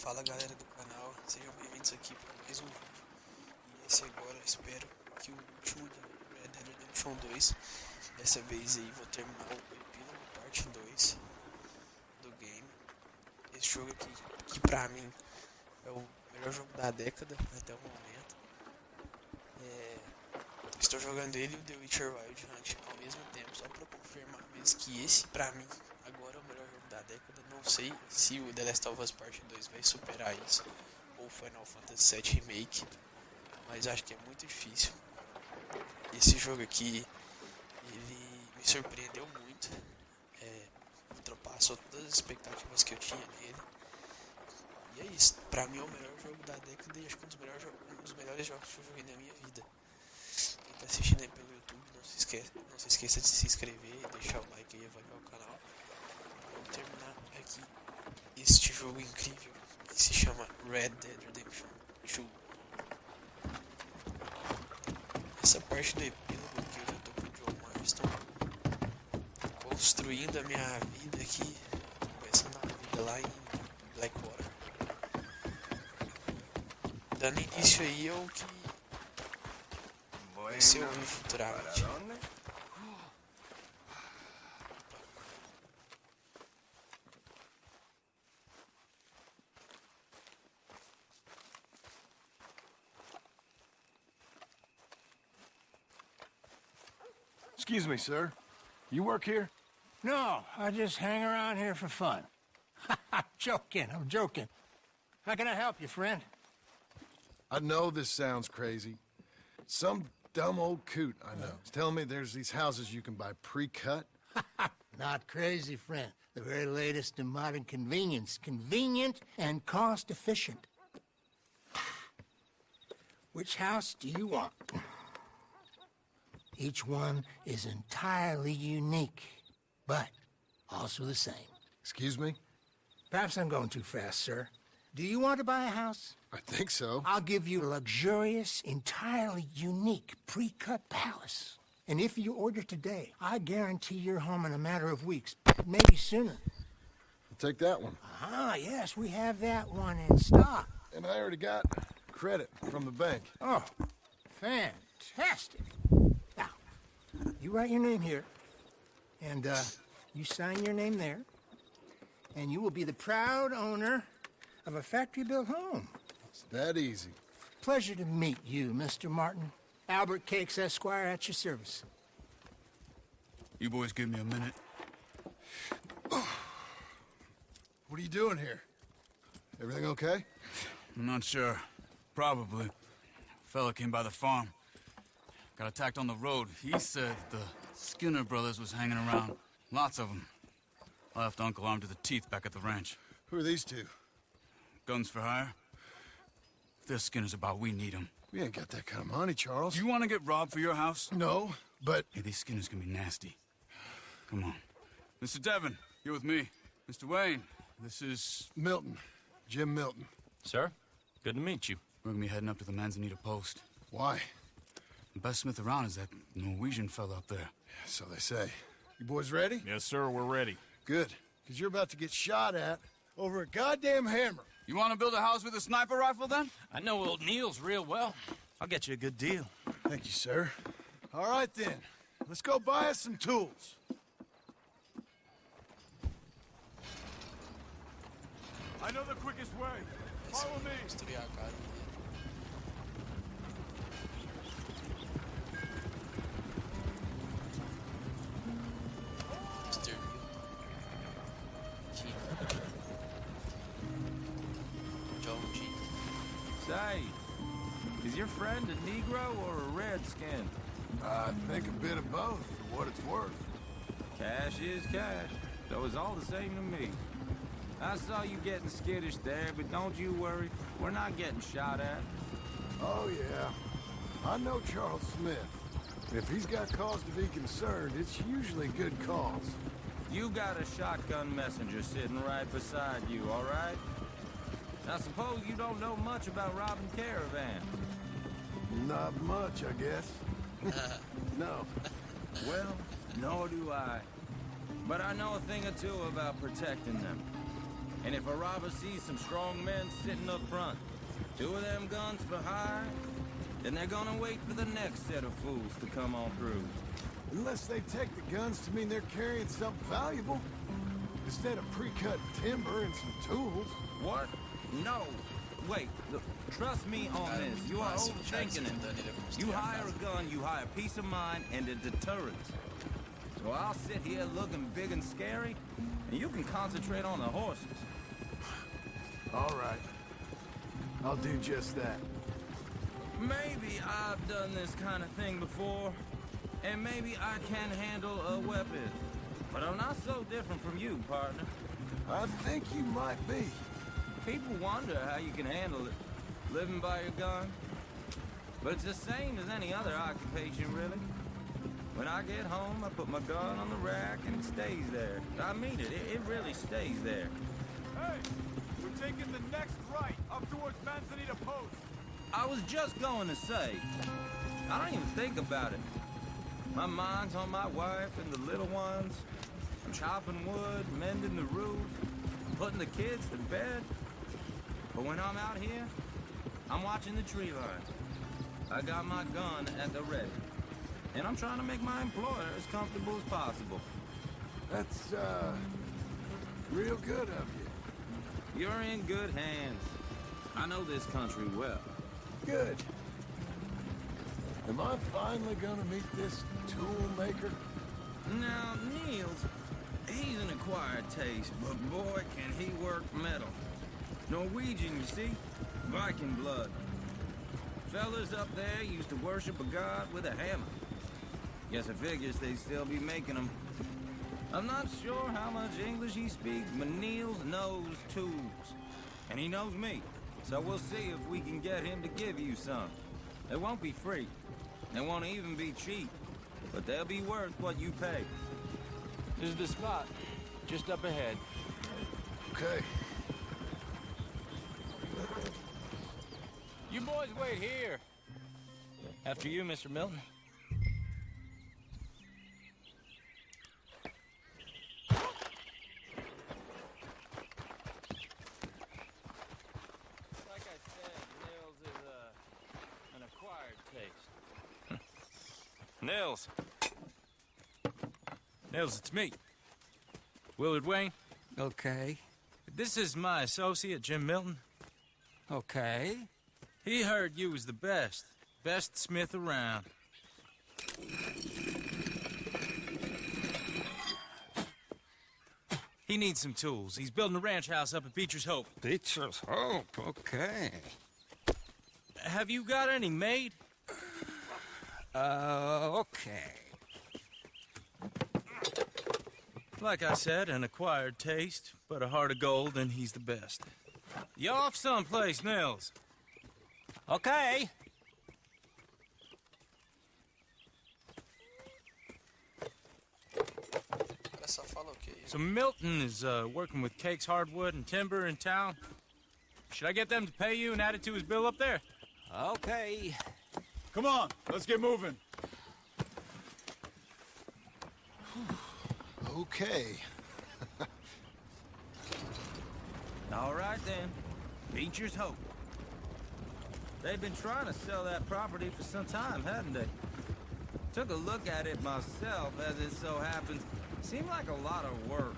Fala galera do canal, sejam bem-vindos aqui para mais um vídeo. E esse agora, espero que o último de Red Dead Redemption 2. Dessa vez aí vou terminar o epílogo parte 2 do game. Esse jogo aqui, que pra mim é o melhor jogo da década até o momento. Estou jogando ele e o The Witcher Wild Hunt ao mesmo tempo, só para confirmar mesmo que esse pra mim agora é o melhor jogo da década. Não sei se o The Last of Us Part 2 vai superar isso, ou Final Fantasy VII Remake, mas acho que é muito difícil. Esse jogo aqui, ele me surpreendeu muito, ultrapassou todas as expectativas que eu tinha nele. E é isso, pra mim é o melhor jogo da década e acho que um dos melhores jogos que eu joguei na minha vida. Quem tá assistindo aí pelo YouTube, não se esqueça de se inscrever e deixar o like e avaliar o canal. Vamos terminar aqui este jogo incrível que se chama Red Dead Redemption 2. Essa parte do epílogo que eu já tô com o John Marston, construindo a minha vida aqui, começando a vida lá em Blackwater. Dando início aí ao que vai ser ouvir futuramente. Excuse me, sir. You work here? No, I just hang around here for fun. I'm joking. How can I help you, friend? I know this sounds crazy. Some dumb old coot I know is telling me there's these houses you can buy pre-cut. Not crazy, friend. The very latest in modern convenience. Convenient and cost-efficient. Which house do you want? Each one is entirely unique, but also the same. Excuse me? Perhaps I'm going too fast, sir. Do you want to buy a house? I think so. I'll give you a luxurious, entirely unique pre-cut palace. And if you order today, I guarantee you're home in a matter of weeks, maybe sooner. I'll take that one. Ah, yes, we have that one in stock. And I already got credit from the bank. Oh, fantastic. Now, you write your name here, and you sign your name there, and you will be the proud owner of a factory-built home. It's that easy. Pleasure to meet you, Mr. Martin. Albert Cakes, Esquire, at your service. You boys give me a minute. What are you doing here? Everything okay? I'm not sure. Probably. Fella came by the farm. Got attacked on the road. He said the Skinner brothers was hanging around. Lots of them. I left Uncle armed to the teeth back at the ranch. Who are these two? Guns for hire? If they're Skinner's about, we need them. We ain't got that kind of money, Charles. You want to get robbed for your house? No, but... Hey, these Skinners can be nasty. Come on. Mr. Devon, you're with me. Mr. Wayne, this is... Milton. Jim Milton. Sir, good to meet you. We're gonna be heading up to the Manzanita Post. Why? The best smith around is that Norwegian fella up there. So they say. You boys ready? Yes, sir, we're ready. Good. Because you're about to get shot at over a goddamn hammer. You want to build a house with a sniper rifle, then? I know old Neil's real well. I'll get you a good deal. Thank you, sir. All right, then. Let's go buy us some tools. I know the quickest way. Follow me. Construir a casa. John G. Say, is your friend a Negro or a Redskin? I think a bit of both, for what it's worth. Cash is cash, though it's all the same to me. I saw you getting skittish there, but don't you worry. We're not getting shot at. Oh, yeah. I know Charles Smith. If he's got cause to be concerned, it's usually good cause. You got a shotgun messenger sitting right beside you, all right? Now suppose you don't know much about robbing caravans. Not much, I guess. No. Well, nor do I. But I know a thing or two about protecting them. And And if a robber sees some strong men sitting up front, 2 of them guns for hire, then they're gonna wait for the next set of fools to come on through. Unless they take the guns to mean they're carrying something valuable. Instead of pre-cut timber and some tools. What? No. Wait, look, trust me on this. You are overthinking it. You hire a gun, you hire peace of mind and a deterrent. So I'll sit here looking big and scary, and you can concentrate on the horses. All right. I'll do just that. Maybe I've done this kind of thing before, and maybe I can handle a weapon. But I'm not so different from you, partner. I think you might be. People wonder how you can handle it, living by your gun. But it's the same as any other occupation, really. When I get home, I put my gun on the rack and it stays there. I mean it, it really stays there. Hey, we're taking the next right, up towards Manzanita Post. I was just going to say, I don't even think about it. My mind's on my wife and the little ones. I'm chopping wood, mending the roof, putting the kids to bed. But when I'm out here, I'm watching the tree line. I got my gun at the ready. And I'm trying to make my employer as comfortable as possible. That's, real good of you. You're in good hands. I know this country well. Good. Am I finally gonna meet this tool maker? Now, Niels, he's an acquired taste, but boy, can he work metal. Norwegian, you see? Viking blood. Fellas up there used to worship a god with a hammer. Guess I figures they'd still be making them. I'm not sure how much English he speaks, but Niels knows tools. And he knows me. So we'll see if we can get him to give you some. They won't be free. They won't even be cheap. But they'll be worth what you pay. This is the spot, just up ahead. Okay. You boys wait here. After you, Mr. Milton. Like I said, Nils is an acquired taste. Nils. Nils, it's me. Willard Wayne. Okay. This is my associate, Jim Milton. Okay. He heard you was the best. Best smith around. He needs some tools. He's building a ranch house up at Beecher's Hope. Beecher's Hope, okay. Have you got any made? Okay. Like I said, an acquired taste, but a heart of gold, and he's the best. You off someplace, Nils? Okay. Essa fala o quê? So Milton is working with Cake's Hardwood and Timber in town. Should I get them to pay you and add it to his bill up there? Okay. Come on, let's get moving. Okay. All right, then. Beecher's Hope. They've been trying to sell that property for some time, hadn't they? Took a look at it myself, as it so happens. Seemed like a lot of work.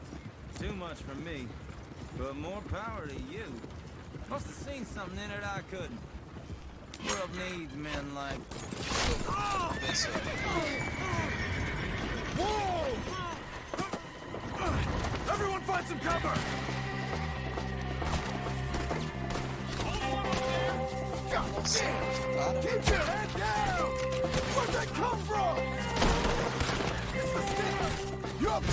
Too much for me. But more power to you. Must have seen something in it I couldn't. World needs men like... Whoa! Everyone find some cover! God damn! Keep your head down! Where'd they come from? It's the stairs! You're up!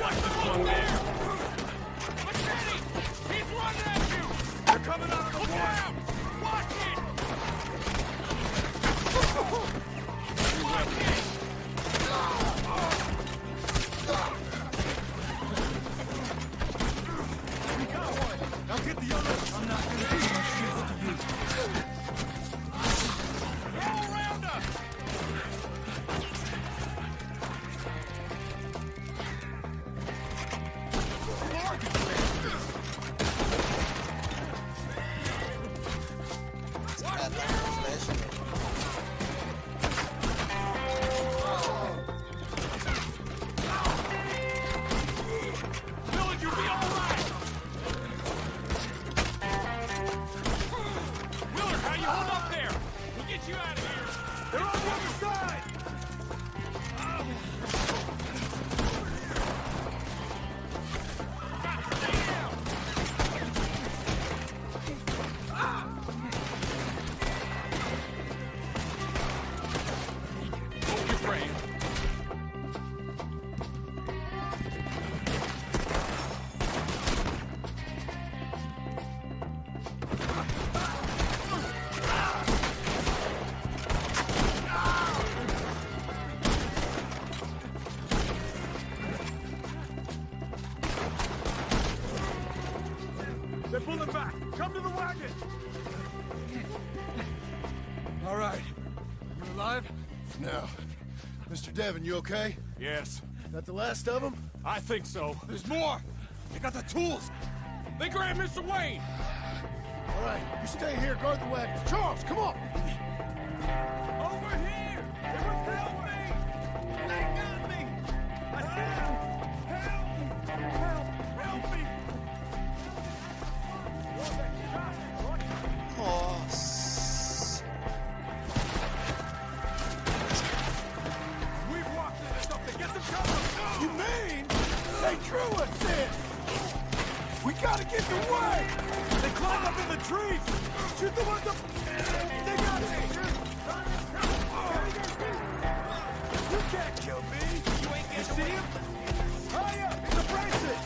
Watch the one there! McKinney! He's running at you! They're coming out of the woods! Watch it! Watch it! Now get the others! I'm not gonna do much use to you. They're all around us! They're pulling back. Come to the wagon. All right. You alive? No. Mr. Devon, you okay? Yes. That the last of them? I think so. There's more. They got the tools. They grabbed Mr. Wayne. All right, you stay here, guard the wagons. Charles, come on! Over here! Help me! They got me! I said help! Help me! Nossa. We've walked into something. Get some cover! You mean they drew us in? We gotta get away! They climbed up in the trees! Shoot the ones up! They got me! You can't kill me! You ain't getting see him? Hurry up! The braces!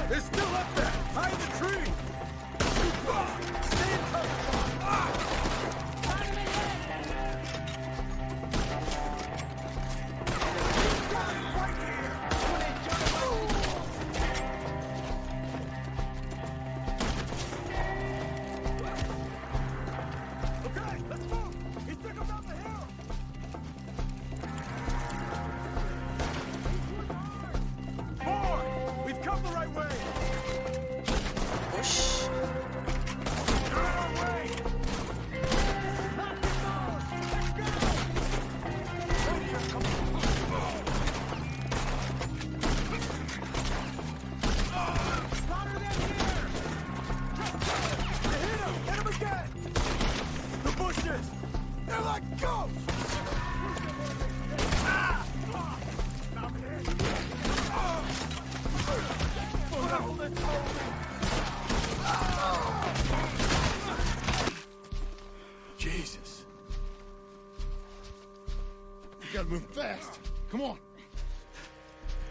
They're still up there! High in the tree! Stay in cover! Okay, let's move! He took him down the hill! Boy, we've come the right way! Oxi. You're on our way! Knock him down! Let's go! Right here, come on! Slaughter them here! You hit him! Hit him again! The bushes! They're like ghosts! Ah! Stop it! Hold it, hold it! Jesus. You gotta move fast. Come on.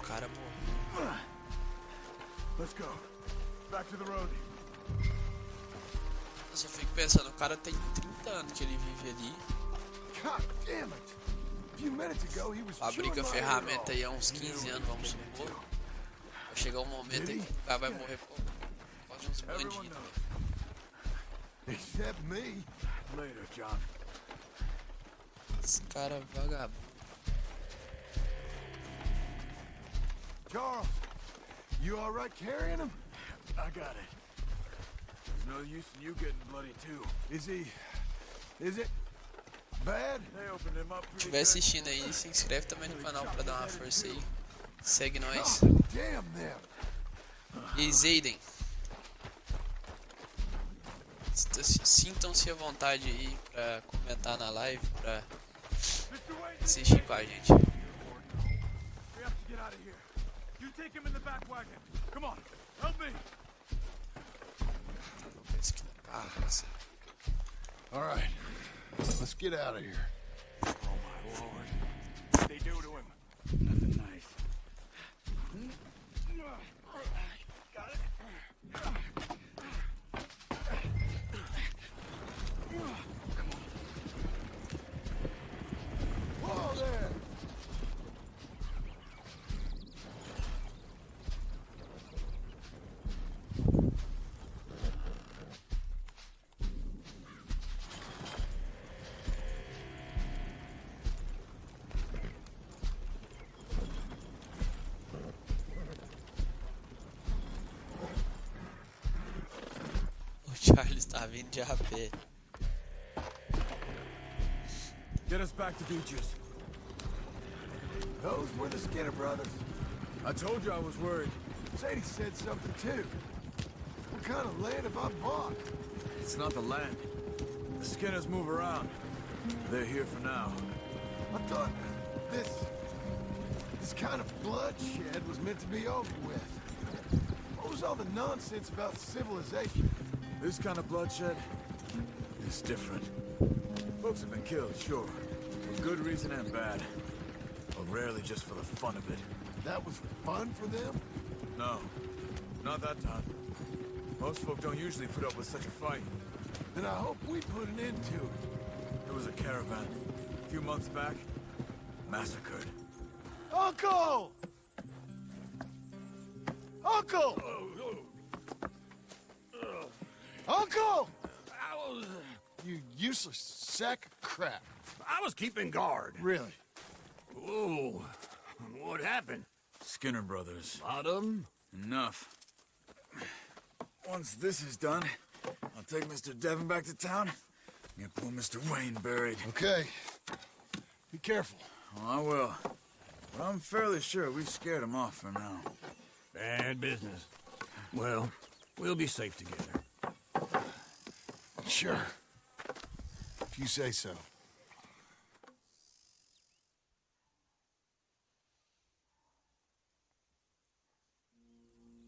O cara morreu. Let's go. Back to the road. Eu só fico pensando, o cara tem 30 anos que ele vive ali. God damn it. A few minutes ago he was Fabrica ferramenta aí há uns 15 anos, vamos supor. Vai chegar um momento em que o cara vai morrer por causa de uns bandidos. Except me. Later, John. Esse cara é vagabundo. Charles, you all right carrying him? I got it. There's no use in you getting bloody too. Is it bad? They opened him up Se estiver assistindo aí, se inscreve também no canal pra dar uma força aí. Segue nós. Damn them. E aí, Zayden. Sintam-se à vontade aí pra comentar na live, pra assistir com a gente. We have to get out of here. You take him in the back wagon. Come on, help me. All right, let's get out of here. Oh my lord. What'd they do to him? Nothing nice. Got it. Whoa there! O Charles tá vindo de a pé. Get us back to Beaches. Those were the Skinner brothers. I told you I was worried. Sadie said something too. What kind of land have I bought? It's not the land. The Skinners move around. They're here for now. I thought this kind of bloodshed was meant to be over with. What was all the nonsense about civilization? This kind of bloodshed is different. Folks have been killed, sure. For good reason and bad. But rarely just for the fun of it. That was fun for them? No. Not that time. Most folk don't usually put up with such a fight. Then I hope we put an end to it. There was a caravan. A few months back. Massacred. Uncle! Uncle! Uncle! You useless sack of crap. I was keeping guard. Really? Whoa. What happened? Skinner brothers. Lot of them? Enough. Once this is done, I'll take Mr. Devon back to town and get poor Mr. Wayne buried. Okay. Be careful. Oh, I will. But I'm fairly sure we scared him off for now. Bad business. Well, we'll be safe together. Sure. If you say so.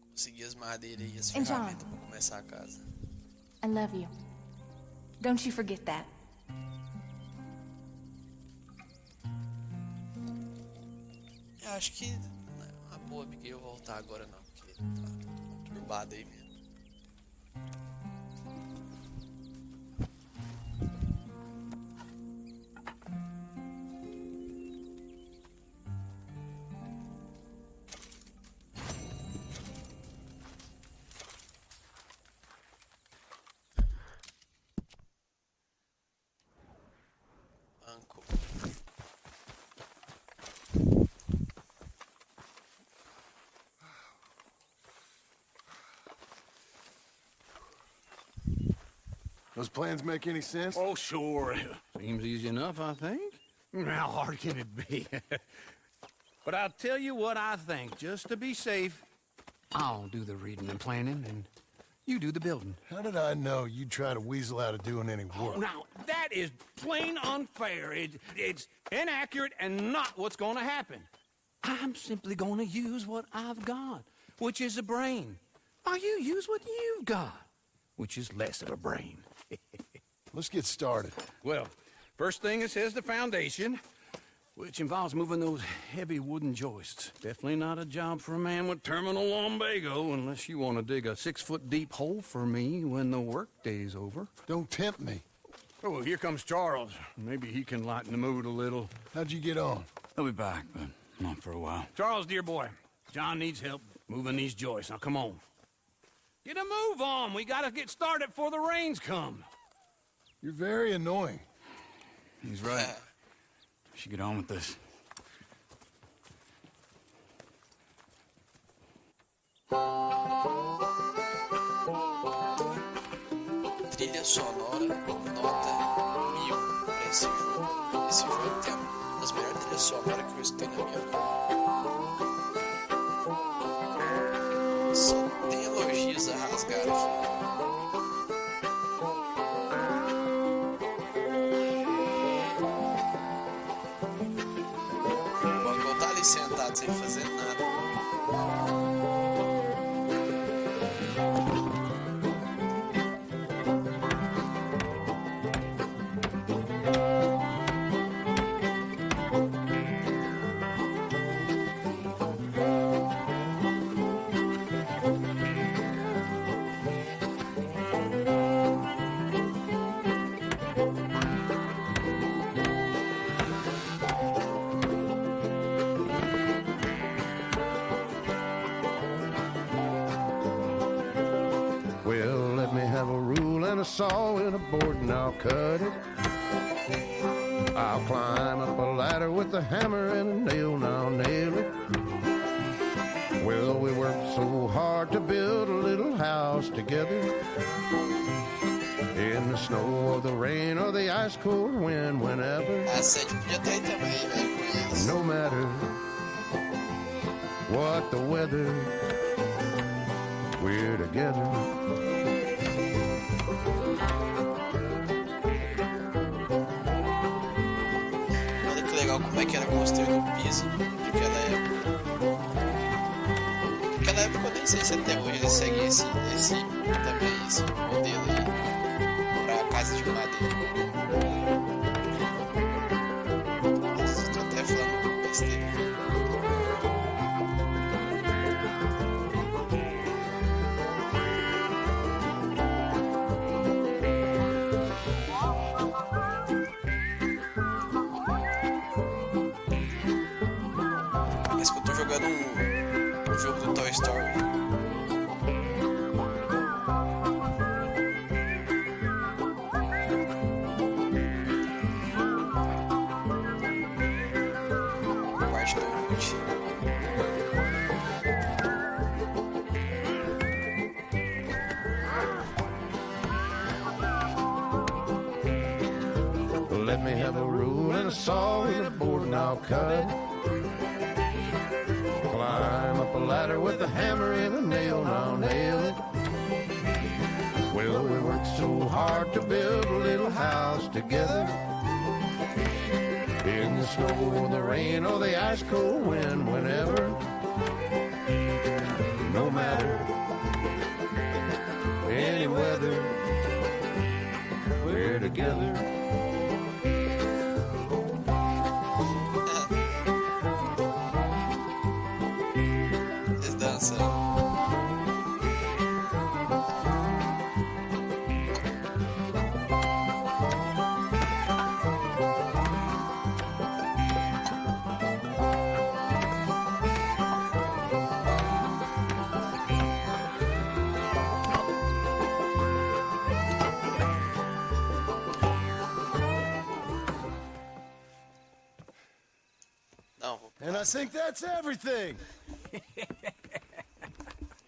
Consegui as madeiras e as And John. ferramentas pra começar a casa. I love you. Don't you forget that. Eu acho que não é uma boa Abigail voltar agora não, porque tá conturbado aí mesmo. Uncle. Those plans make any sense? Oh, sure. Seems easy enough, I think. How hard can it be? But I'll tell you what I think. Just to be safe, I'll do the reading and planning, and you do the building. How did I know you'd try to weasel out of doing any work? Now, that is plain unfair. It's inaccurate and not what's going to happen. I'm simply going to use what I've got, which is a brain. While you use what you've got, which is less of a brain. Let's get started. Well, first thing it says the foundation, which involves moving those heavy wooden joists. Definitely not a job for a man with terminal lumbago, unless you want to dig a 6-foot deep hole for me when the workday's over. Don't tempt me. Oh, here comes Charles. Maybe he can lighten the mood a little. How'd you get on? He'll be back, but not for a while. Charles, dear boy, John needs help moving these joists. Now, come on. Get a move on. We gotta get started before the rains come. You're very annoying. He's right. We should get on with this. Trilha sonora, nota 1000 pra esse jogo. Esse jogo tem uma das melhores trilhas sonoras que eu escutei na minha vida. Só tem elogios a rasgar aqui. O Uncle tá ali sentado sem fazer nada. Well, let me have a rule and a saw and a board and I'll cut it. I'll climb up a ladder with a hammer and a nail and I'll nail it. Well, we worked so hard to build a little house together. In the snow or the rain or the ice cold wind, whenever. A sede podia estar aí também, velho, com eles. No matter what the weather, we're together. Olha que legal como é que era construído o piso naquela época. Naquela época eu nem sei se até hoje eles seguem esse modelo aí pra casa de madeira. Nossa, tô até falando besteira. Parece que eu tô jogando um jogo do Toy Story. Let me have a rule and a saw and a board and I'll cut it. Climb up a ladder with a hammer and a nail and I'll nail it. Well, we worked so hard to build a little house together. In the snow, the rain, or the ice cold wind, whenever. No matter any weather, we're together. Eles dançam. And I think that's everything.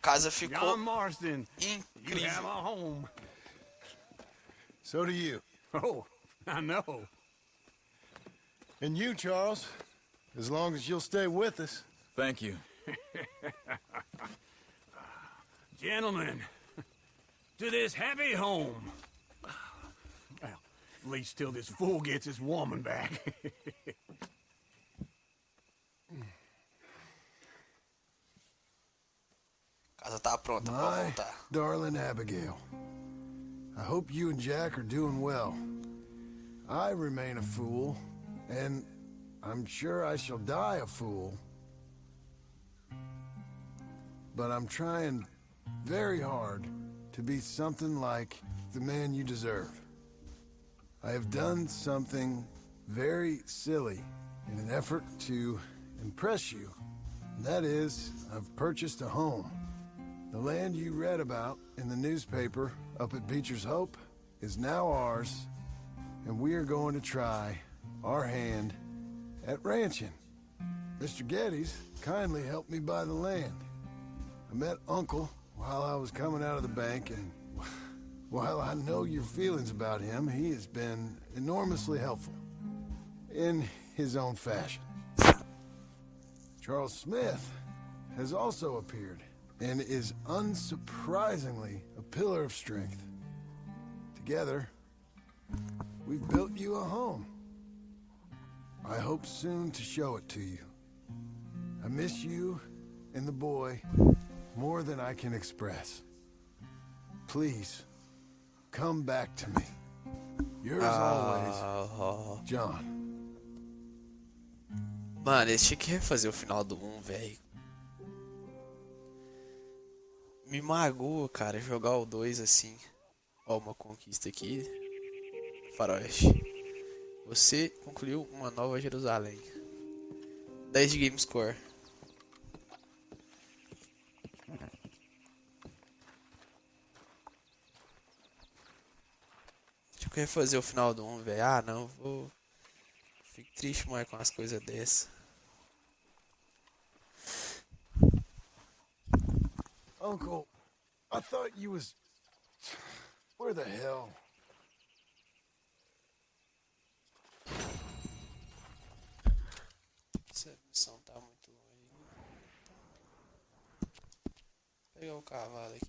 Casa ficou John Marston, you have incrível. a home. So do you. Oh, I know. And you, Charles. As long as you'll stay with us. Thank you. Gentlemen, to this happy home. Well, at least till this fool gets his woman back. Casa tá pronta pra My voltar. darling Abigail, I hope you and Jack are doing well. I remain a fool, and I'm sure I shall die a fool. But I'm trying very hard to be something like the man you deserve. I have done something very silly in an effort to impress you. That is, I've purchased a home. The land you read about in the newspaper up at Beecher's Hope is now ours, and we are going to try our hand at ranching. Mr. Geddes kindly helped me buy the land. I met Uncle while I was coming out of the bank, and while I know your feelings about him, he has been enormously helpful in his own fashion. Charles Smith has also appeared and is unsurprisingly a pillar of strength. Together, we've built you a home. I hope soon to show it to you. I miss you and the boy more than I can express. Please, come back to me. Yours always, John. Mano, eles tinham que refazer o final do 1, velho. Me magoa, cara, jogar o 2 assim. Ó, uma conquista aqui. Faroeste. Você concluiu uma nova Jerusalém. 10 de game score. Deixa eu refazer o final do 1, velho. Ah, não, vou... Fico triste mais com as coisas dessas. Uncle, I thought you was... Where the hell? Essa missão tá muito longe. Vou pegar o cavalo aqui.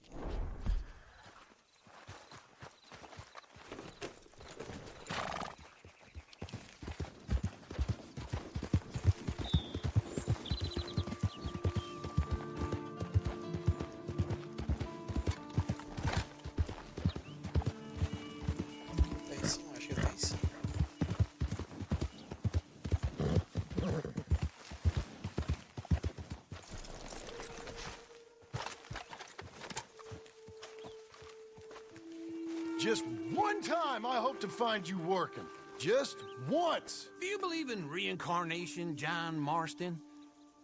Just one time I hope to find you working. Just once. Do you believe in reincarnation, John Marston?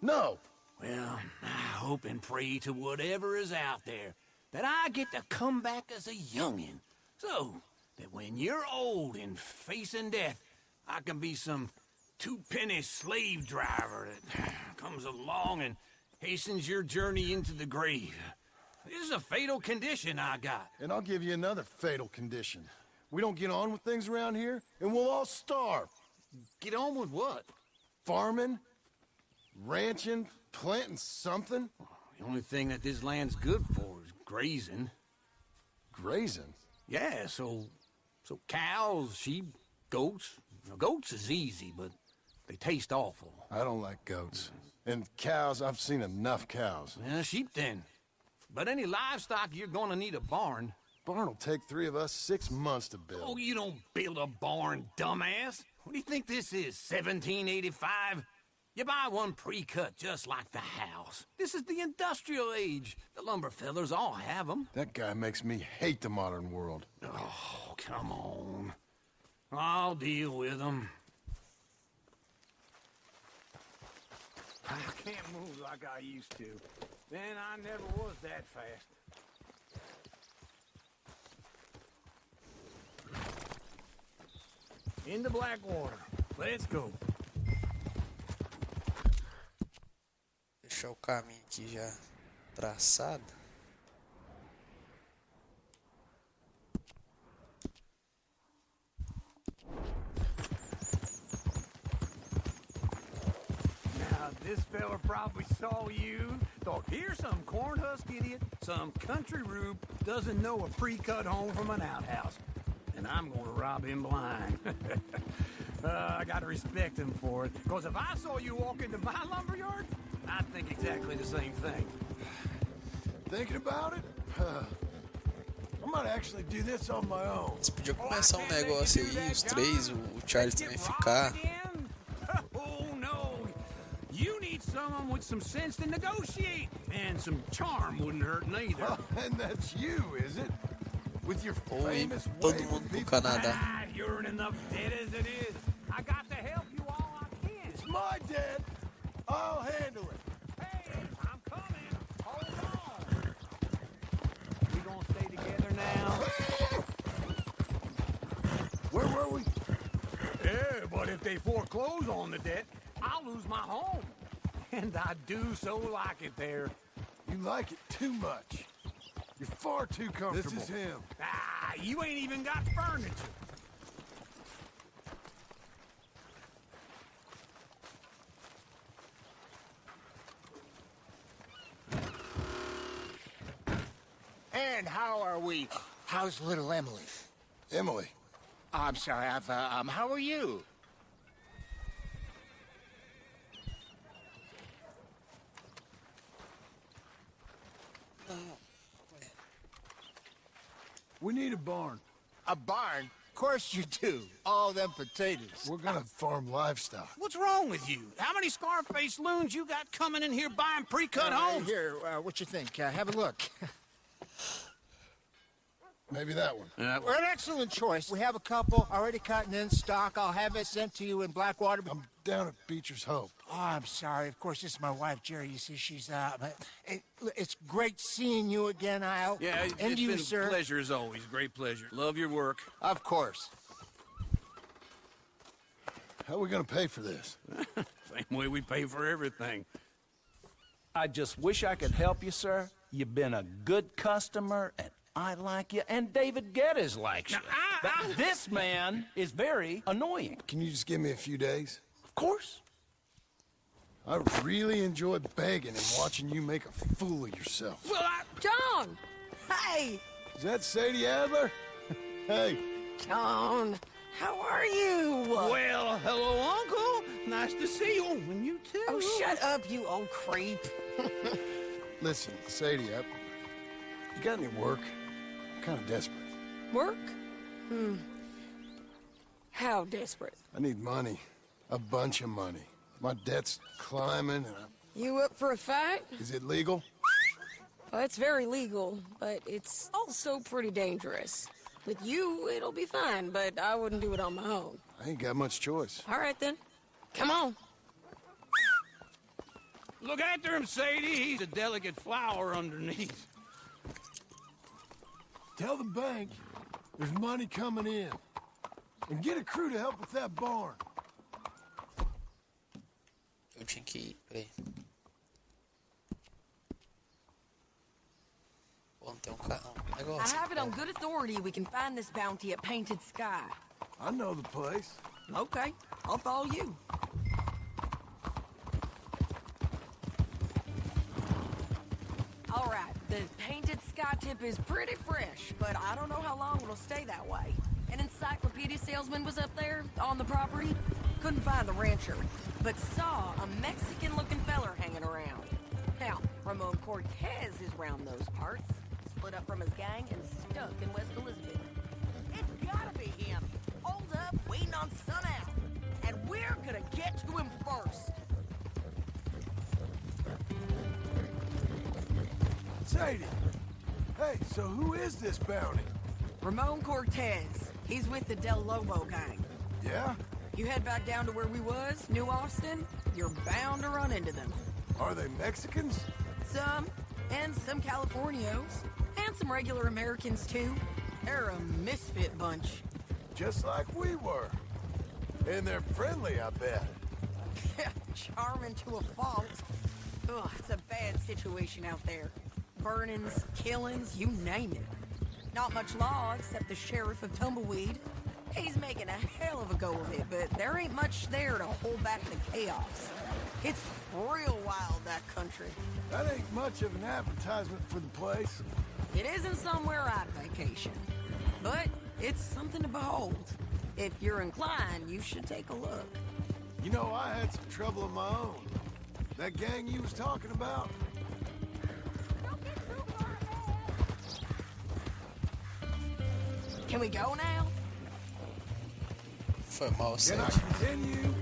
No. Well, I hope and pray to whatever is out there that I get to come back as a youngin', so that when you're old and facing death, I can be some two-penny slave driver that comes along and hastens your journey into the grave. This is a fatal condition I got. And I'll give you another fatal condition. We don't get on with things around here, and we'll all starve. Get on with what? Farming, ranching, planting something. The only thing that this land's good for is grazing. Grazing? Yeah, so cows, sheep, goats. Now, goats is easy, but they taste awful. I don't like goats. And cows, I've seen enough cows. Yeah, sheep then. But any livestock, you're gonna need a barn. Barn will take 3 of us 6 months to build. Oh, you don't build a barn, dumbass. What do you think this is, 1785? You buy one pre-cut just like the house. This is the industrial age. The lumber fellers all have them. That guy makes me hate the modern world. Oh, come on. I'll deal with them. I can't move like I used to. Then I never was that fast. Into Blackwater. Let's go. Deixar o caminho aqui já traçado. Now, this fella probably saw you, thought, here's some cornhusk idiot, some country rube, doesn't know a pre-cut home from an outhouse. And I'm gonna rob him blind. I gotta respect him for it, because if I saw you walk into my lumberyard, I'd think exactly the same thing. Thinking about it? I might actually do this on my own. Você podia começar um negócio aí, os três, o Charles também ficar. Oh no! You need someone with some sense to negotiate, and some charm wouldn't hurt neither. Oh, and that's you, is it? With your Oi, famous todo way mundo with no people. Canadá. Ah, you're in enough debt as it is. I got to help you all I can. It's my debt. I'll handle it. Hey, I'm coming. Hold on. We gonna stay together now? Where were we? Yeah, but if they foreclose on the debt, I'll lose my home. And I do so like it there. You like it too much. You're far too comfortable. This is him. Ah, you ain't even got furniture. And how are we? How's little Emily? Emily. I'm sorry, how are you? We need a barn. A barn? Of course you do. All them potatoes. We're gonna farm livestock. What's wrong with you? How many Scarface loons you got coming in here buying pre-cut homes? Here, what you think? Have a look. Maybe that one. We're an excellent choice. We have a couple already cut and in stock. I'll have it sent to you in Blackwater. I'm down at Beecher's Hope. Oh, I'm sorry. Of course, this is my wife, Jerry. You see, she's but it's great seeing you again, Al. Yeah, and it's you, been sir. a pleasure as always. Great pleasure. Love your work. Of course. How are we gonna pay for this? Same way we pay for everything. I just wish I could help you, sir. You've been a good customer, and I like you, and David Geddes likes you. But this man is very annoying. Can you just give me a few days? Of course. I really enjoy begging and watching you make a fool of yourself. Well, John! Hey! Is that Sadie Adler? Hey. John, how are you? well, hello, Uncle. Nice to see you. And you too. Oh, shut up, you old creep. Listen, Sadie, you got any work? I'm kind of desperate. Work? How desperate? I need money. A bunch of money. My debt's climbing, and You up for a fight? Is it legal? Well, it's very legal, but it's also pretty dangerous. With you, it'll be fine, but I wouldn't do it on my own. I ain't got much choice. All right, then. Come on. Look after him, Sadie. He's a delicate flower underneath. Tell the bank there's money coming in. And get a crew to help with that barn. Eu tinha que ir, peraí. Pô, Não, tem um I negócio. have it on good authority we can find this bounty at Painted Sky. I know the place. Okay, I'll follow you. All right, the Painted Sky tip is pretty fresh, but I don't know how long it'll stay that way. An encyclopedia salesman was up there on the property. Couldn't find the rancher, but saw a Mexican-looking feller hanging around. Now, Ramon Cortez is round those parts, split up from his gang and stuck in West Elizabeth. It's gotta be him. Hold up, waiting on sunout. And we're gonna get to him first. Sadie! Hey, so who is this bounty? Ramon Cortez. He's with the Del Lobo gang. Yeah? You head back down to where we was, New Austin, you're bound to run into them. Are they Mexicans? Some, and some Californios, and some regular Americans too. They're a misfit bunch. Just like we were. And they're friendly, I bet. Charming to a fault. Ugh, it's a bad situation out there. Burnings, killings, you name it. Not much law except the sheriff of Tumbleweed. He's making a hell of a go of it, but there ain't much there to hold back the chaos. It's real wild, that country. That ain't much of an advertisement for the place. It isn't somewhere I'd vacation, but it's something to behold. If you're inclined, you should take a look. You know, I had some trouble of my own. That gang you was talking about? Can we go now? Foi mal, Can I continue?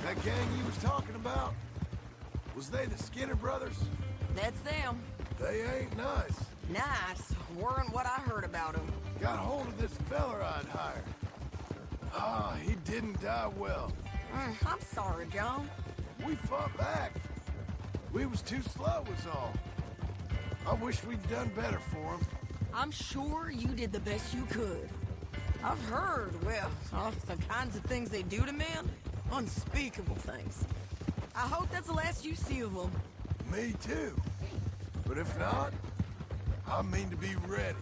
That gang you was talking about? Was they the Skinner brothers? That's them. They ain't nice. Nice. Weren't what I heard about them. Got hold of this feller I'd hired. Ah, he didn't die well. I'm sorry, John. We fought back. We was too slow was all. I wish we'd done better for him. I'm sure you did the best you could. I've heard, well, the kinds of things they do to men. Unspeakable things. I hope that's the last you see of them. Me too. But if not, I mean to be ready.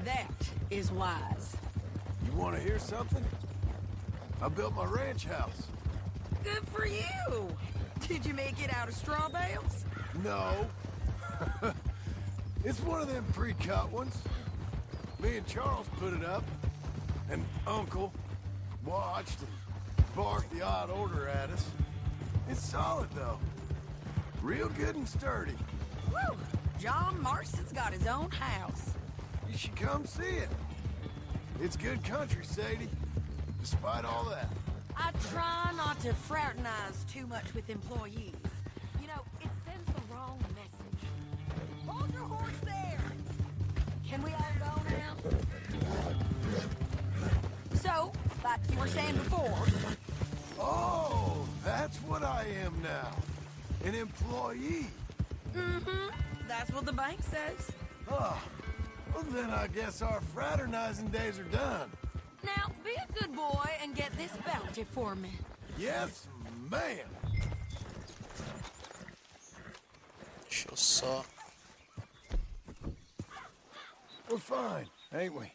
That is wise. You want to hear something? I built my ranch house. Good for you. Did you make it out of straw bales? No. It's one of them pre-cut ones. Me and Charles put it up, and Uncle watched and barked the odd order at us. It's solid, though. Real good and sturdy. Woo! John Marston's got his own house. You should come see it. It's good country, Sadie. Despite all that. I try not to fraternize too much with employees. You know, it sends the wrong message. Hold your horse there! Can we all go now? So, like you were saying before... Oh, that's what I am now. An employee. Mm-hmm. That's what the bank says. Oh, well then I guess our fraternizing days are done. Now, be a good boy and get this bounty for me. Yes, ma'am. Deixa eu só. We're fine, ain't we?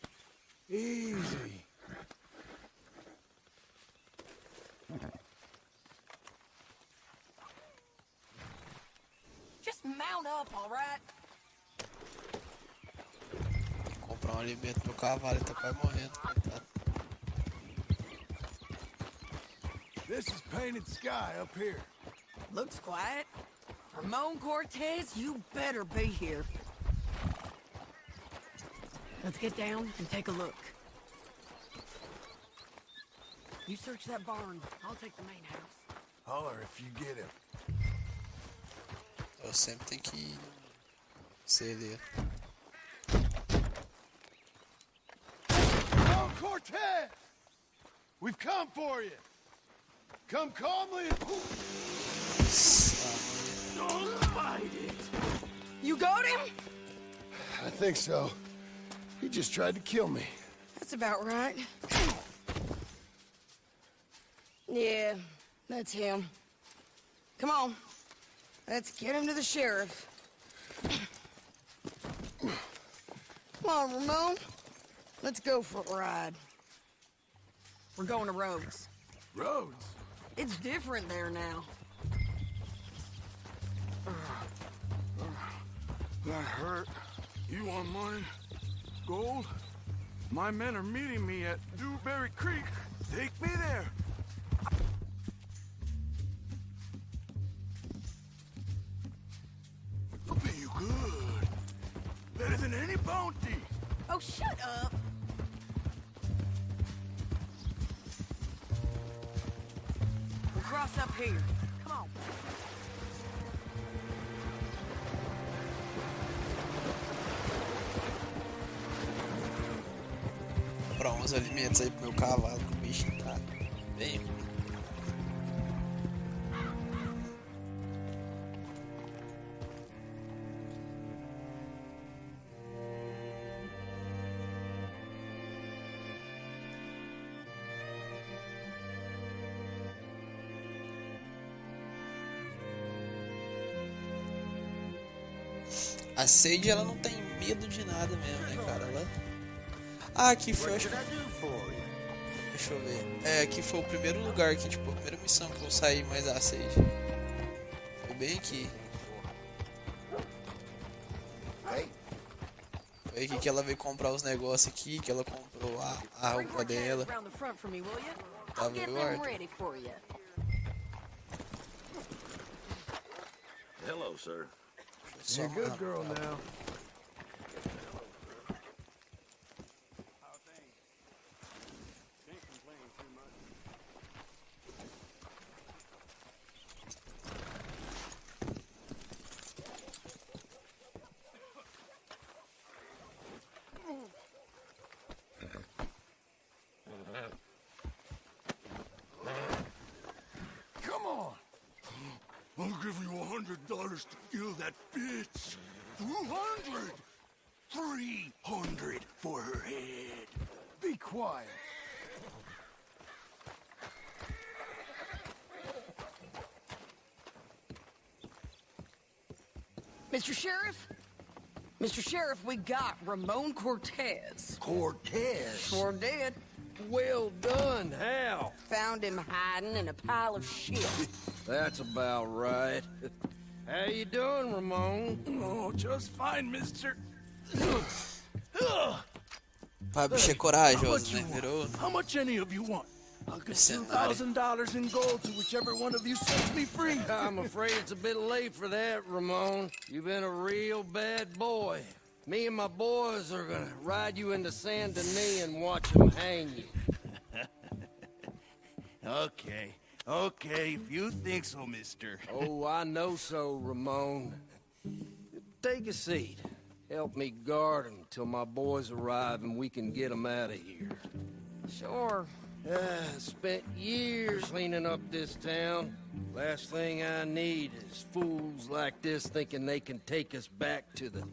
Easy. Just mount up, all right? Comprar alimento pro cavalo, ele tá quase morrendo. Coitado. This is Painted Sky up here. Looks quiet. Ramon Cortez, you better be here. Let's get down and take a look. You search that barn. I'll take the main house. Holler if you get him. Eu sempre tenho que ir no celeiro. Oh, Cortez! We've come for you. Come calmly and... Don't fight it. You got him? I think so. He just tried to kill me. That's about right. Yeah, that's him. Come on. Let's get him to the sheriff. Come on, Ramon. Let's go for a ride. We're going to Rhodes. Rhodes? It's different there now. That hurt. You want money? Gold? My men are meeting me at Dewberry Creek. Take me there. I'll pay you good. Better than any bounty. Oh, shut up. We'll cross up here. Come on. Comprar uns alimentos aí pro meu cavalo, que o bicho tá bem ruim. A Sage, ela não tem medo de nada mesmo, né, cara? Ela... Ah, aqui foi... Deixa eu ver. É, aqui foi o primeiro lugar que, tipo, a primeira missão que eu saí mais a Sage. Foi bem aqui. Foi aqui que ela veio comprar os negócios aqui, que ela comprou a roupa dela. Tava eu, Arthur. Hello, sir. You're a good girl now. Come on. I'll give you $100 to kill that bitch. 200. 300 for her head. Be quiet. Mr. Sheriff? Mr. Sheriff, we got Ramon Cortez. Cortez? Sure did. Well done, Hal. Found him hiding in a pile of shit. That's about right. How you doing, Ramon? Oh, just fine, mister. Pai, bicho é corajoso, né? Virou. How much any of you want? I'll give $2,000 in gold to whichever one of you sets me free. I'm afraid it's a bit late for that, Ramon. You've been a real bad boy. Me and my boys are gonna ride you into Saint Denis and watch them hang you. Okay, if you think so, mister. Oh, I know so, Ramon. Take a seat. Help me guard him till my boys arrive and we can get them out of here. Sure. Spent years cleaning up this town. Last thing I need is fools like this thinking they can take us back to the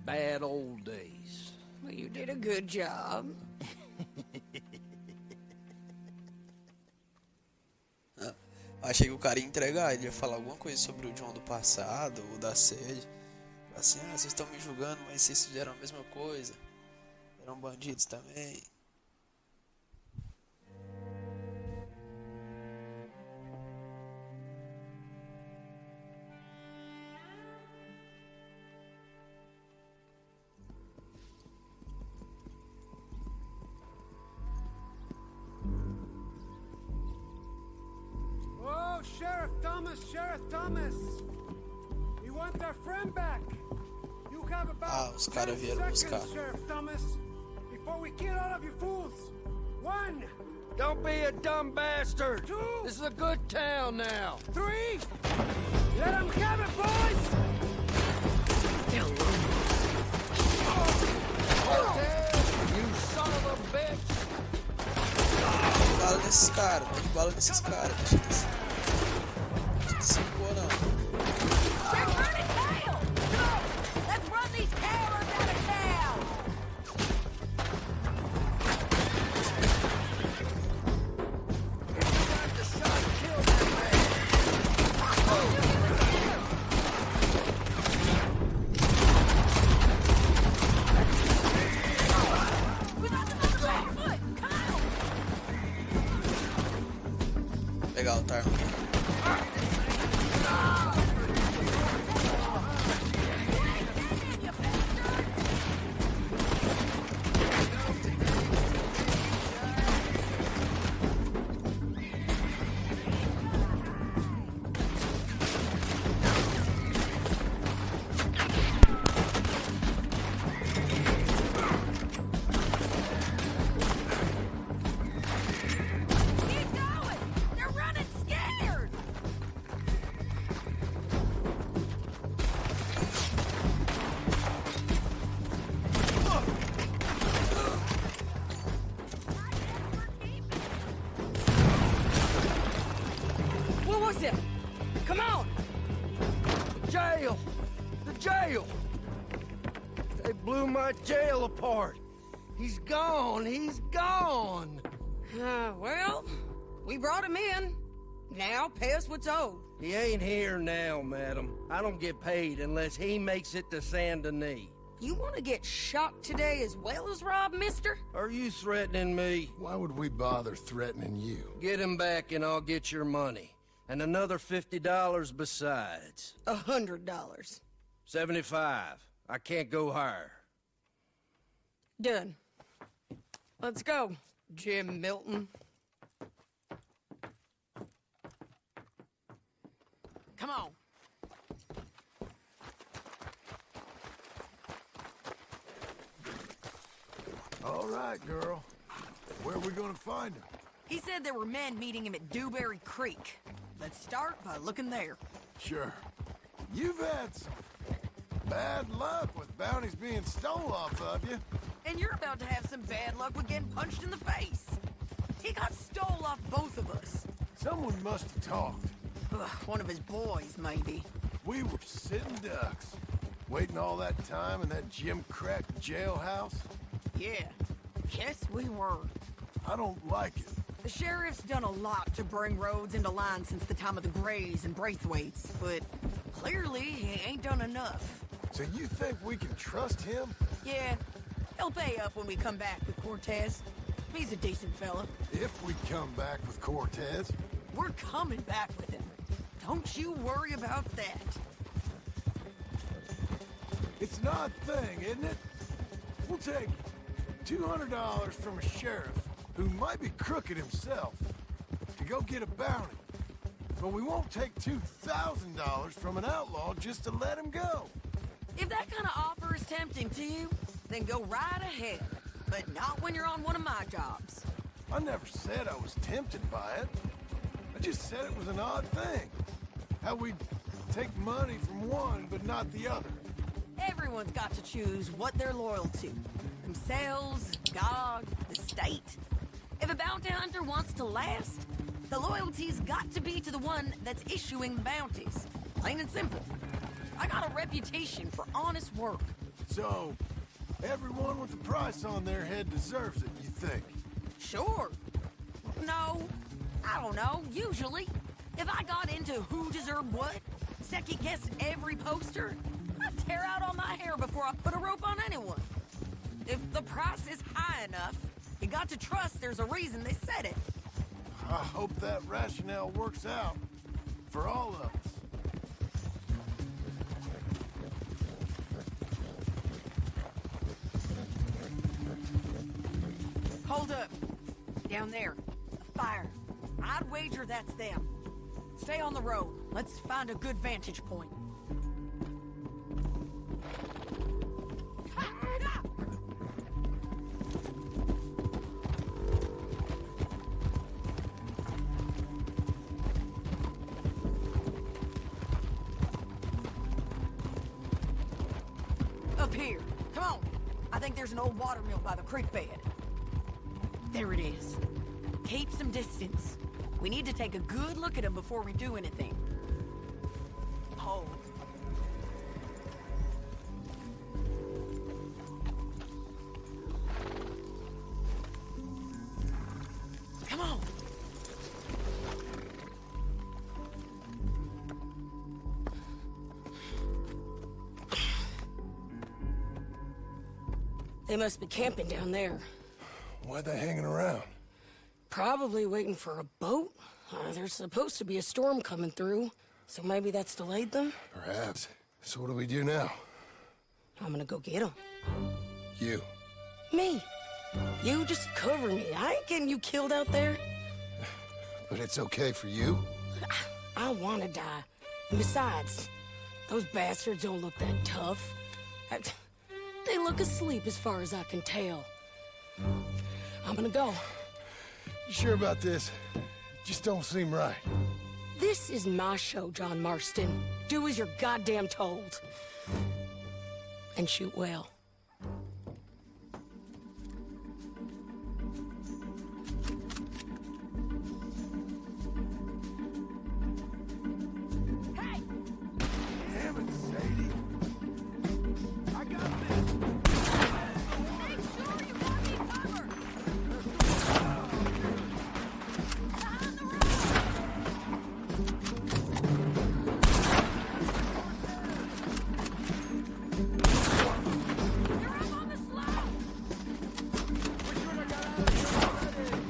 bad old days. Well, you did a good job. Achei que o cara ia entregar, ele ia falar alguma coisa sobre o John do passado, ou da sede. Assim, vocês estão me julgando, mas vocês fizeram a mesma coisa. Eram bandidos também. Sheriff Thomas! We want our friend back! You have about os caras vieram buscar. Sheriff Thomas, before we kill all of you fools! 1! Don't be a dumb bastard! 2! This is a good town now! 3! Let them have it, boys! You son of a bitch! Bala nesses caras, tá de bala nesses caras, deixa desse. Se for não. They're running tail! Go! Let's run these cowards out of town! It's time to shot and kill that man! Pegar o tarno aqui. Keep going! They're running scared! What was it? Come on! Jail! The jail! They blew my jail apart. He's gone. He's gone. Well, we brought him in. Now pay us what's owed. He ain't here now, madam. I don't get paid unless he makes it to Saint Denis. You want to get shot today as well as Rob, mister? Are you threatening me? Why would we bother threatening you? Get him back and I'll get your money. And another $50 besides. $100. 75. I can't go higher. Done. Let's go, Jim Milton. Come on. All right, girl. Where are we gonna find him? He said there were men meeting him at Dewberry Creek. Let's start by looking there. Sure. You've had some bad luck with bounties being stole off of you. And you're about to have some bad luck with getting punched in the face. He got stole off both of us. Someone must have talked. Ugh, one of his boys, maybe. We were sitting ducks, waiting all that time in that gim-crack jailhouse. Yeah, yes we were. I don't like it. The sheriff's done a lot to bring roads into line since the time of the Grays and Braithwaites, but clearly he ain't done enough. So you think we can trust him? Yeah, he'll pay up when we come back with Cortez. He's a decent fella. If we come back with Cortez. We're coming back with him. Don't you worry about that. It's an odd thing, isn't it? We'll take $200 from a sheriff who might be crooked himself to go get a bounty. But we won't take $2,000 from an outlaw just to let him go. If that kind of offer is tempting to you, then go right ahead. But not when you're on one of my jobs. I never said I was tempted by it. I just said it was an odd thing. How we'd take money from one but not the other. Everyone's got to choose what they're loyal to. Themselves, God, the state. If a bounty hunter wants to last, the loyalty's got to be to the one that's issuing the bounties. Plain and simple. I got a reputation for honest work. So, everyone with a price on their head deserves it, you think? Sure. No, I don't know, usually. If I got into who deserved what, second-guess every poster, I'd tear out all my hair before I put a rope on anyone. If the price is high enough, you got to trust there's a reason they said it. I hope that rationale works out for all of us. Hold up. Down there. A fire. I'd wager that's them. Stay on the road. Let's find a good vantage point. Up here. Come on. I think there's an old water mill by the creek bed. There it is. Keep some distance. We need to take a good look at him before we do anything. Hold. Come on. They must be camping down there. Why are they hanging around? Probably waiting for a boat, There's supposed to be a storm coming through, so maybe that's delayed them? Perhaps. So what do we do now? I'm gonna go get them. You. Me. You just cover me. I ain't getting you killed out there. But it's okay for you? I wanna die. And besides, those bastards don't look that tough. They look asleep as far as I can tell. I'm gonna go. You sure about this? Just don't seem right. This is my show, John Marston. Do as you're goddamn told. And shoot well. Hey! Damn it, Sadie. I got this. Make sure you got me covered. Behind the road. You're up on the slope. We should have got out of here already.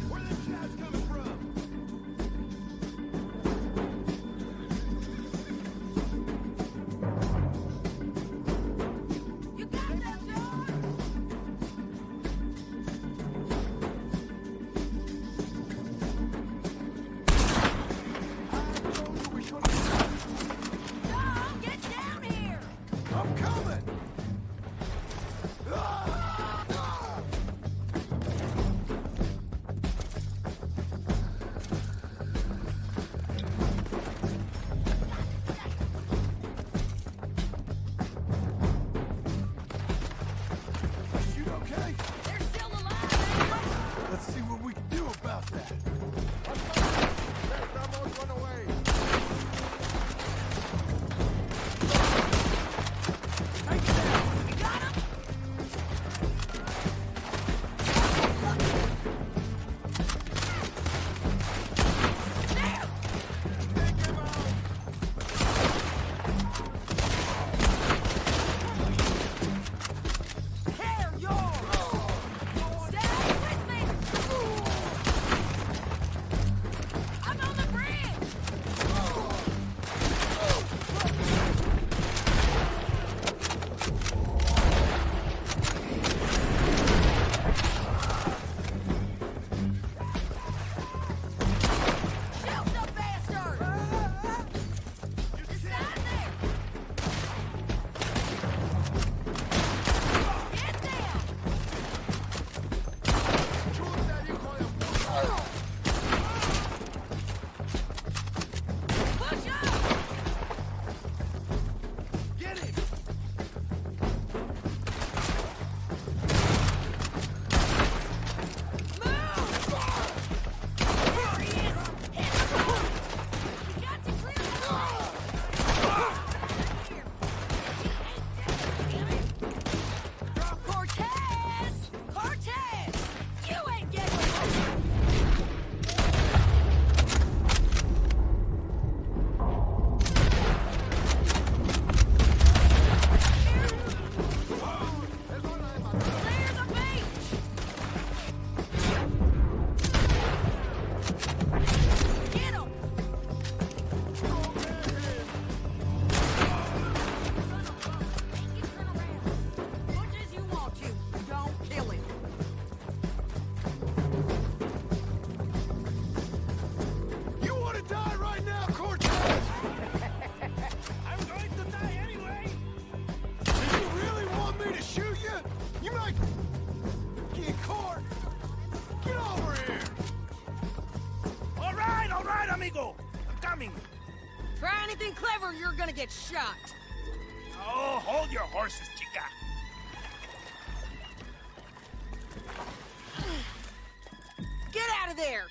Where the chaps coming from? You got that, John? John, get down here! I'm coming! Ah! Ah! You okay? They're still alive, Let's see what we can do about that. You got him? There! Here, stay with me! I'm on the bridge! Shoot the bastard! Just stand there! Get down! Push up! Get him! Move! There he is! Hit him! You got to clear the way! Here. He ain't dead, damn it! Cortez! Cortez! You ain't getting away! Clear the beach! Get him! Make you turn around. Much as you want to, don't kill him. You want to die right now, Cortez? I'm going to die anyway. Do you really want me to shoot you? You might get caught. Get over here. All right, amigo. I'm coming. Try anything clever, you're gonna get shot. Oh, hold your horses, chica. Get out of there!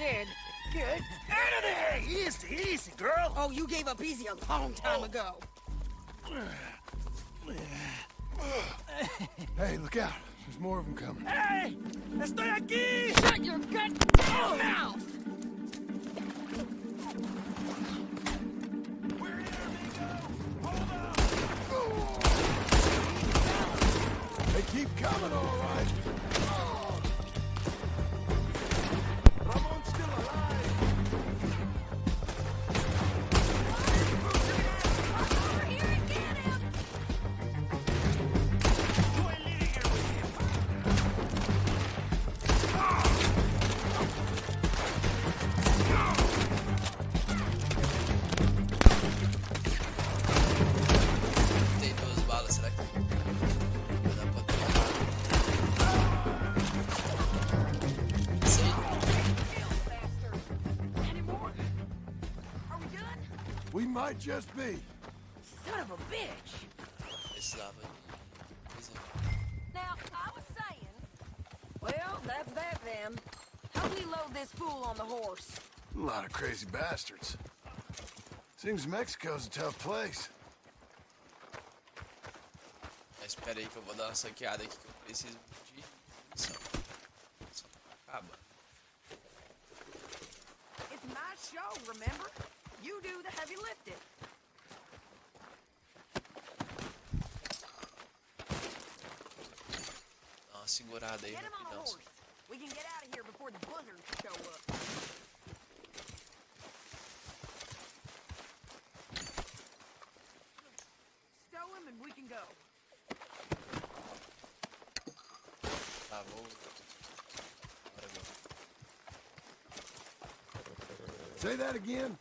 shed. Good. Out of there! Easy, easy, girl. Oh, you gave up easy a long time ago. Hey, look out. There's more of them coming. Hey! Estoy aquí! Shut your goddamn mouth! They keep coming, all right. Ramon's still alive. Over here and get him! Tem 2 balas, será que dá pra... Isso aí. Any more? Are we done? We might just be. Son of a bitch! Precisava de... Now, I was saying... Well, that's that then. How do we load this fool on the horse? A lot of crazy bastards. Seems Mexico's a tough place. Mas espera aí que eu vou dar uma saqueada aqui que eu preciso de munição. Só acaba. It's my show, remember? You do the heavy lifting. Dá uma segurada aí, Get him on a rapidão. horse. We can get out of here before the buzzards show up. Stow him and we can go. Tá, vou... Bora agora. Say that again?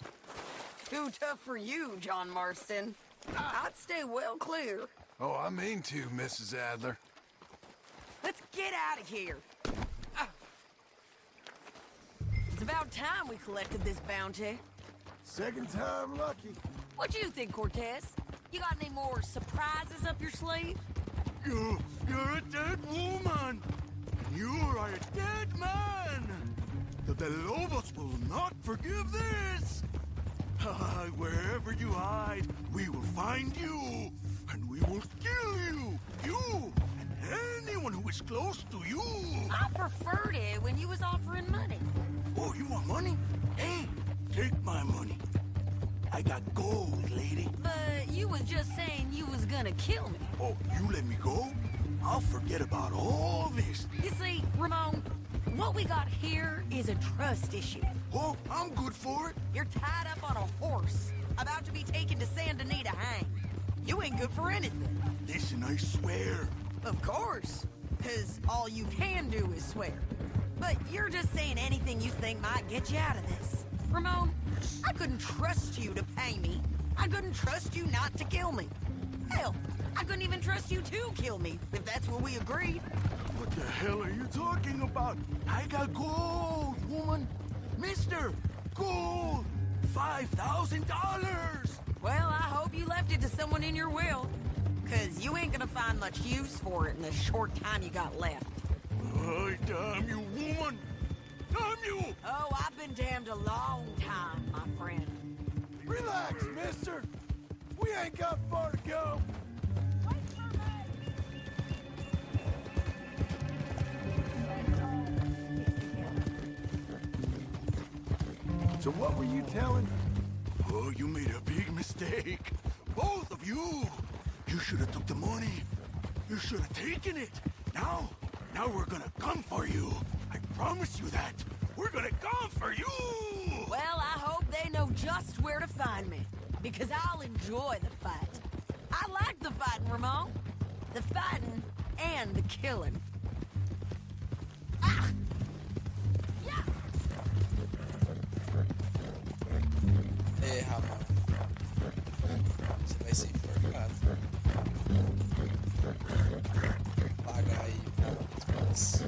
Too tough for you, John Marston. I'd stay well clear. Oh, I mean to, Mrs. Adler. Let's get out of here. It's about time we collected this bounty. Second time lucky. What you think, Cortez? You got any more surprises up your sleeve? You're a dead woman. You are a dead man. The Lobos will not forgive this. Wherever you hide, we will find you, and we will kill you. You and anyone who is close to you. I preferred it when you was offering money. Oh, you want money? Hey, take my money. I got gold, lady. But you was just saying you was gonna kill me. Oh, you let me go? I'll forget about all this. You see, Ramon, what we got here is a trust issue. Oh, I'm good for it. You're tied up on a horse, about to be taken to San Denis to hang. You ain't good for anything. Listen, I swear. Of course, because all you can do is swear. But you're just saying anything you think might get you out of this. Ramon, I couldn't trust you to pay me. I couldn't trust you not to kill me. Hell, I couldn't even trust you to kill me, if that's what we agreed. What the hell are you talking about? I got gold, woman. Mister, gold. $5,000. Well, I hope you left it to someone in your will. Because you ain't gonna find much use for it in the short time you got left. Oh, damn you, woman. Damn you. Oh, I've been damned a long time, my friend. Relax, mister. We ain't got far to go. So what were you telling? Oh, you made a big mistake. Both of you. You should have took the money. You should have taken it. Now we're gonna come for you. I promise you that. We're gonna come for you. Well, I hope they know just where to find me. Because I'll enjoy the fight. I like the fighting, Ramon. The fighting and the killing. Ah! Yeah! Ei, rapaz. Você vai ser enforcado. Pagar aí mas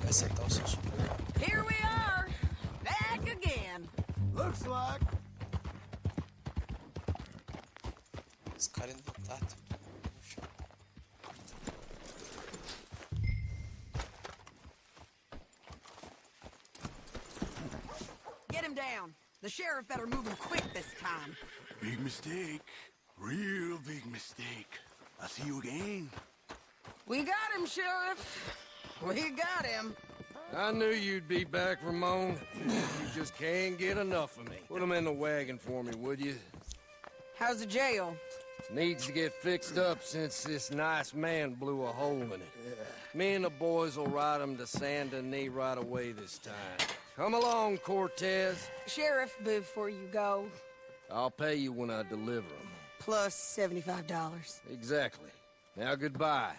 vai sentar o seu suporte. Here we are! Back again! Looks like. Esse cara ainda tá tudo no chão. Get him down. The sheriff better move him quick this time. Big mistake. Real big mistake. I'll see you again. We got him, Sheriff. We got him. I knew you'd be back, Ramon. You just can't get enough of me. Put him in the wagon for me, would you? How's the jail? Needs to get fixed up since this nice man blew a hole in it. Me and the boys will ride him to Saint Denis right away this time. Come along, Cortez. Sheriff, before you go, I'll pay you when I deliver him. plus $75. Exactly. Now goodbye.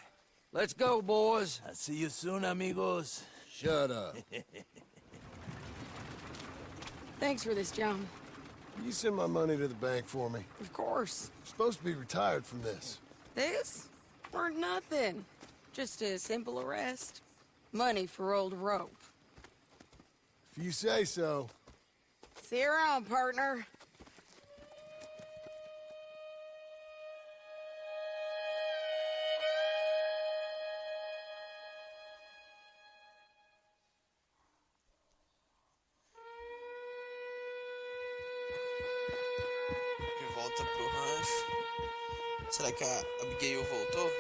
Let's go, boys. I'll see you soon, amigos. Shut up. Thanks for this, John. You send my money to the bank for me. Of course. I'm supposed to be retired from this. This? Weren't nothing. Just a simple arrest. Money for old rope. If you say so. See you around, partner. De volta pro rancho. Será que a Abigail voltou?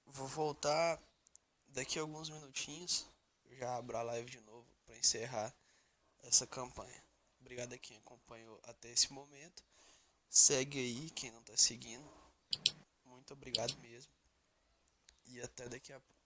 Vou voltar daqui a alguns minutinhos. Eu já abro a live de novo para encerrar essa campanha. Obrigado a quem acompanhou até esse momento. Segue aí quem não tá seguindo. Muito obrigado mesmo. E até daqui a pouco.